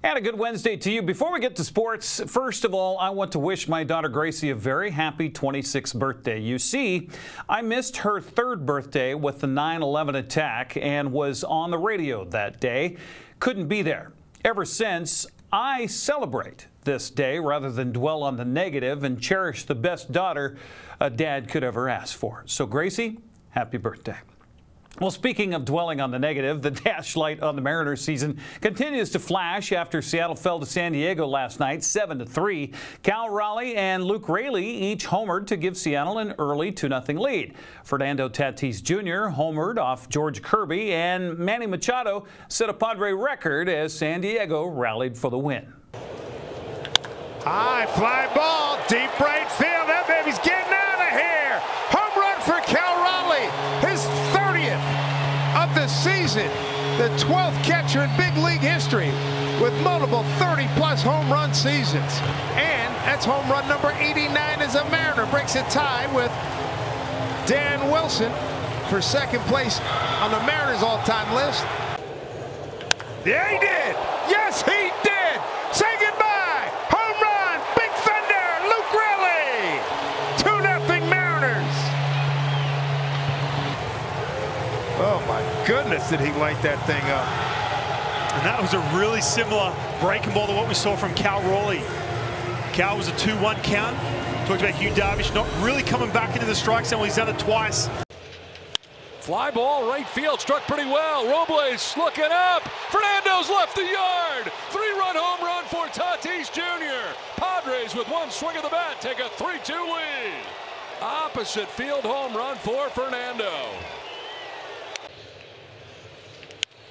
And a good Wednesday to you. Before we get to sports, first of all, I want to wish my daughter Gracie a very happy 26th birthday. You see, I missed her third birthday with the 9/11 attack and was on the radio that day. Couldn't be there. Ever since, I celebrate this day rather than dwell on the negative and cherish the best daughter a dad could ever ask for. So Gracie, happy birthday. Well, speaking of dwelling on the negative, the dash light on the Mariners season continues to flash after Seattle fell to San Diego last night, 7-3. Cal Raleigh and Luke Raley each homered to give Seattle an early 2-0 lead. Fernando Tatis Jr. homered off George Kirby, and Manny Machado set a Padre record as San Diego rallied for the win. High fly ball, deep right field. That baby's getting out of here. Home run for Cal Raleigh. His 30th of the season. The 12th catcher in big league history with multiple 30-plus home run seasons. And that's home run number 89 as a Mariner. Breaks a tie with Dan Wilson for second place on the Mariners all-time list. Yeah, he did. Yes, he did. Say goodbye. Oh my goodness, did he light that thing up. And that was a really similar breaking ball to what we saw from Cal Raleigh. Cal was a 2-1 count. Talked about Hugh Darvish not really coming back into the strike zone. He's done it twice. Fly ball, right field, struck pretty well. Robles looking up. Fernando's left the yard. 3-run home run for Tatis Jr. Padres with one swing of the bat take a 3-2 lead. Opposite field home run for Fernando.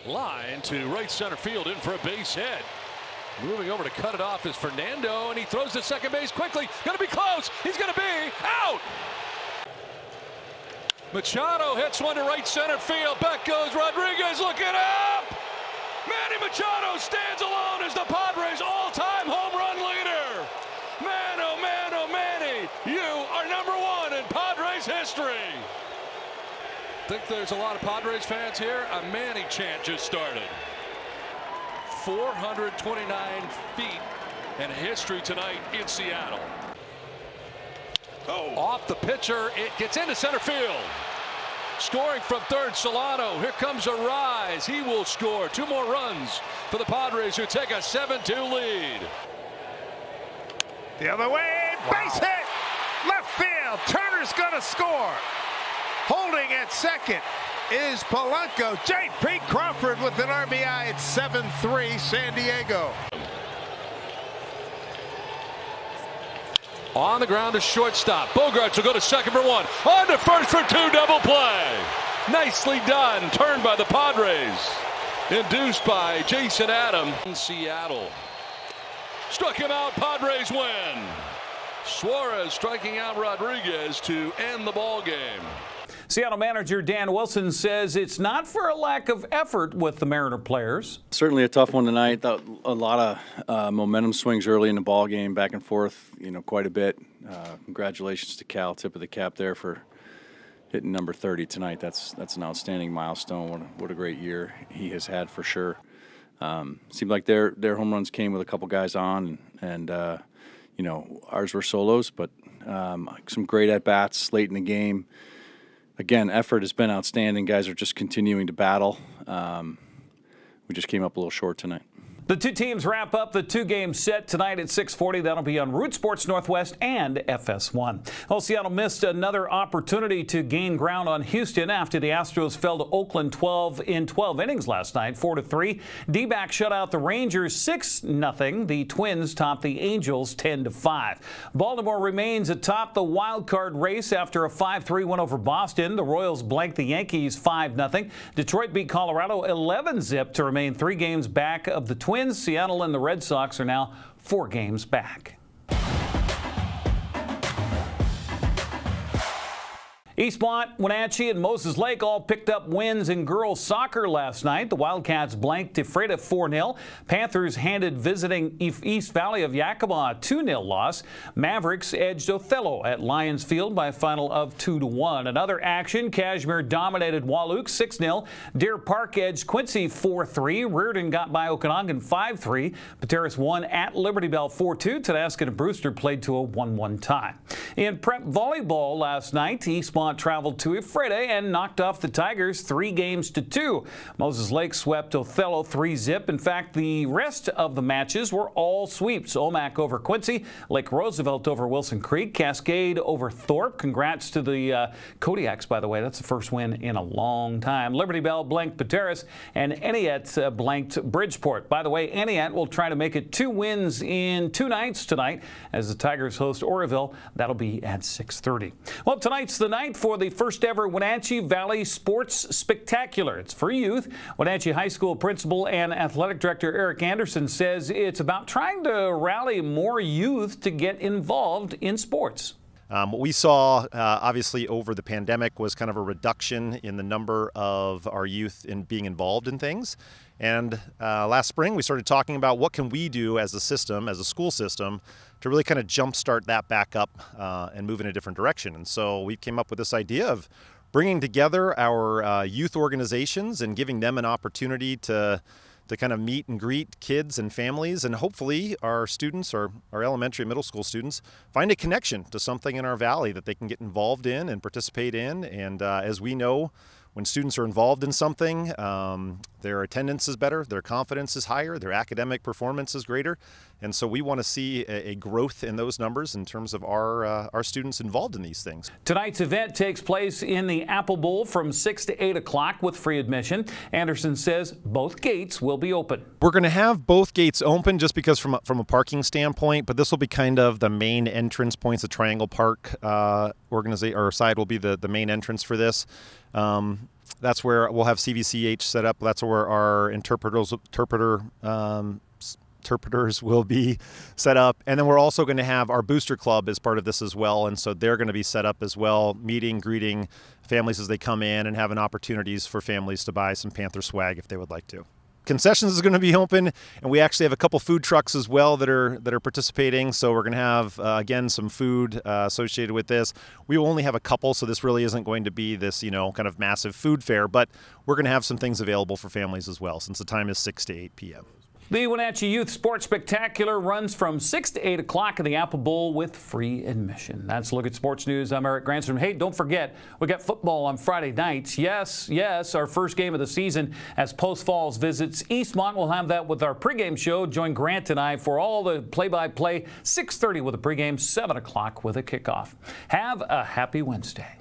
Line to right center field, in for a base hit. Moving over to cut it off is Fernando, and he throws to second base quickly. Going to be close. He's going to be out. Machado hits one to right center field. Back goes Rodriguez looking up. Manny Machado stands alone as the Padres' all-time home run leader. Man, oh Manny, you are #1 in Padres history. Think there's a lot of Padres fans here. A Manny chant just started. 429 feet and history tonight in Seattle. Oh. Off the pitcher, it gets into center field. Scoring from third, Solano. Here comes a rise. He will score 2 more runs for the Padres, who take a 7-2 lead. The other way, base hit, left field. Turner's gonna score. Holding at second is Polanco. J.P. Crawford with an RBI at 7-3 San Diego. On the ground to shortstop. Bogarts will go to second for 1. On to first for 2, double play. Nicely done. Turned by the Padres. Induced by Jason Adam in Seattle. Struck him out. Padres win. Suarez striking out Rodriguez to end the ball game. Seattle manager Dan Wilson says it's not for a lack of effort with the Mariner players. Certainly a tough one tonight. A lot of momentum swings early in the ball game, back and forth, quite a bit. Congratulations to Cal, tip of the cap there for hitting number 30 tonight. That's an outstanding milestone. What a great year he has had for sure. Seemed like their home runs came with a couple guys on, and ours were solos, but some great at-bats late in the game. Again, effort has been outstanding. Guys are just continuing to battle. We just came up a little short tonight. The two teams wrap up the 2-game set tonight at 6:40. That'll be on Root Sports Northwest and FS1. Well, Seattle missed another opportunity to gain ground on Houston after the Astros fell to Oakland 12 innings last night, 4-3. D-backs shut out the Rangers 6-0. The Twins topped the Angels 10-5. Baltimore remains atop the wild card race after a 5-3 win over Boston. The Royals blanked the Yankees 5-0. Detroit beat Colorado 11-zip to remain 3 games back of the Twins. Seattle and the Red Sox are now 4 games back. Eastmont, Wenatchee, and Moses Lake all picked up wins in girls soccer last night. The Wildcats blanked Ephrata 4-0. Panthers handed visiting East Valley of Yakima a 2-0 loss. Mavericks edged Othello at Lions Field by a final of 2-1. Another action, Kashmir dominated Wahluke 6-0. Deer Park edged Quincy 4-3. Reardon got by Okanagan 5-3. Pateros won at Liberty Bell 4-2. Tedesca and Brewster played to a 1-1 tie. In prep volleyball last night, Eastmont traveled to Ephrata and knocked off the Tigers 3-2. Moses Lake swept Othello 3-0. In fact, the rest of the matches were all sweeps. Omak over Quincy, Lake Roosevelt over Wilson Creek, Cascade over Thorpe. Congrats to the Kodiaks, by the way. That's the first win in a long time. Liberty Bell blanked Pateros, and Aniet blanked Bridgeport. By the way, Aniet will try to make it 2 wins in 2 nights tonight as the Tigers host Oroville. That'll be at 6:30. Well, tonight's the night for the first ever Wenatchee Valley Sports Spectacular. It's for youth. Wenatchee High School principal and athletic director Eric Anderson says it's about trying to rally more youth to get involved in sports. What we saw, obviously, over the pandemic was kind of a reduction in the number of our youth in being involved in things. And last spring, we started talking about what can we do as a system, as a school system, to really kind of jumpstart that back up and move in a different direction. And so we came up with this idea of bringing together our youth organizations and giving them an opportunity to kind of meet and greet kids and families, and hopefully our students, our elementary and middle school students, find a connection to something in our valley that they can get involved in and participate in. And as we know, when students are involved in something, their attendance is better, their confidence is higher, their academic performance is greater. And so we want to see a growth in those numbers in terms of our students involved in these things. Tonight's event takes place in the Apple Bowl from 6 to 8 o'clock with free admission. Anderson says both gates will be open. We're going to have both gates open just because from a parking standpoint, but this will be kind of the main entrance points. The Triangle Park organization or side will be the main entrance for this. That's where we'll have CVCH set up. That's where our interpreters will be set up. And then we're also going to have our booster club as part of this as well. And so they're going to be set up as well, meeting, greeting families as they come in and having opportunities for families to buy some Panther swag if they would like to. Concessions is going to be open, and we actually have a couple food trucks as well that are participating. So we're going to have again some food associated with this. We will only have a couple, so this really isn't going to be this kind of massive food fair, but we're going to have some things available for families as well, since the time is 6 to 8 p.m. The Wenatchee Youth Sports Spectacular runs from 6 to 8 o'clock in the Apple Bowl with free admission. That's a look at sports news. I'm Eric Granstrom. Hey, don't forget, we got football on Friday nights. Yes, our first game of the season as Post Falls visits Eastmont. We'll have that with our pregame show. Join Grant and I for all the play-by-play. 6:30 with a pregame, 7 o'clock with a kickoff. Have a happy Wednesday.